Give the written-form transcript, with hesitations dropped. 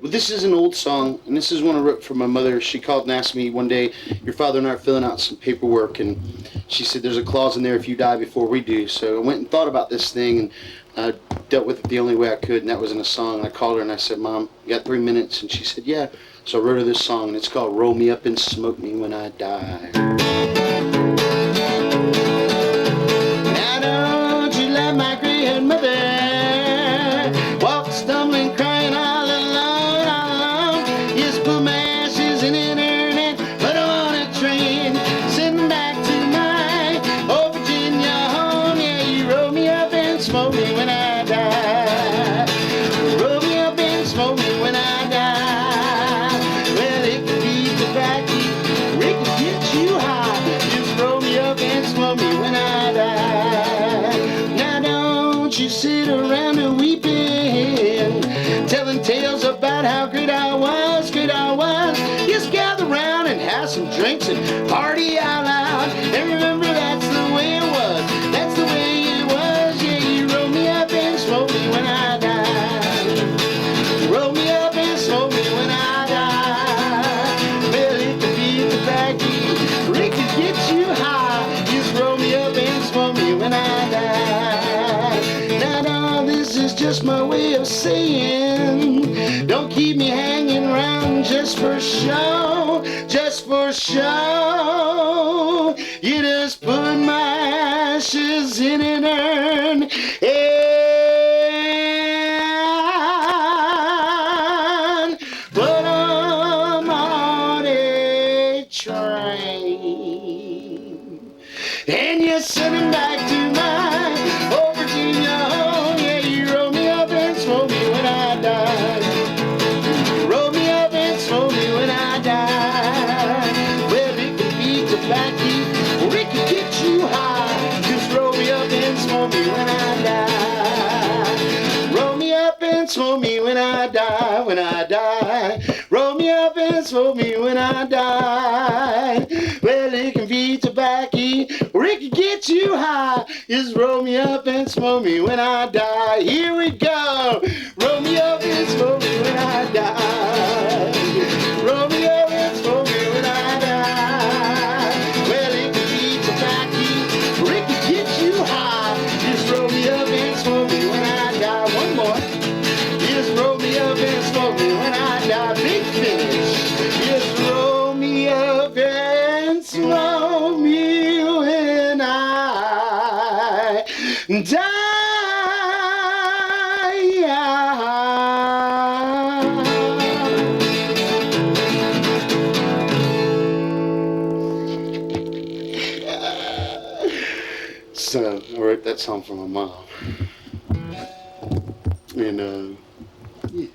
Well, this is an old song, and this is one I wrote for my mother. She called and asked me one day, your father and I are filling out some paperwork, and she said there's a clause in there if you die before we do. So I went and thought about this thing, and I dealt with it the only way I could, and that was in a song. And I called her and I said, Mom, you got 3 minutes? And she said, yeah. So I wrote her this song, and it's called Roll Me Up and Smoke Me When I Die. Now don't you let my gray-haired mother walk stumbling, crying all alone, all alone. Just put my ashes in an urn and put them on a train, send back to my old Virginia home. Yeah, you roll me up and smoke me when I die. Roll me up and smoke me when I die. Well, it could be tobacco, it could get you high. Just roll me up and smoke me when I die. Now don't you sit around and weeping, telling tales about how great I was, great I was. Just gather round and have some drinks and party out loud. And remember, that's the way it was, that's the way it was. Yeah, you roll me up and smoke me when I die. Roll me up and smoke me when I die. Well, it could be tobacco, or it could get you high. Just roll me up and smoke me when I die. Now, no, this is just my way of saying, don't keep me hanging around just for show, just for show. You just put my ashes in an urn and put 'em on a train, and you send 'em back to my old Virginia home. Yeah, you roll me up and smoke me when I die. Roll me up and smoke me when I die. Well, it could be tobacco, or it could get you high. Just roll me up and smoke me when I die. Roll me up and smoke me when I die, when I die. Roll me up and smoke me when I die. Well, it can be tobacco, or it can get you high. Just roll me up and smoke me when I die. Here we go. Roll me up and smoke me when I die. Roll me up and smoke me when I die. Well, it can be tobacco, or it can get you high. Just roll me up and smoke me when I die. One more. Just roll me up and smoke me when I die. Big finish. Just roll me up and smoke me when I die. So I wrote that song for my mom, and yeah.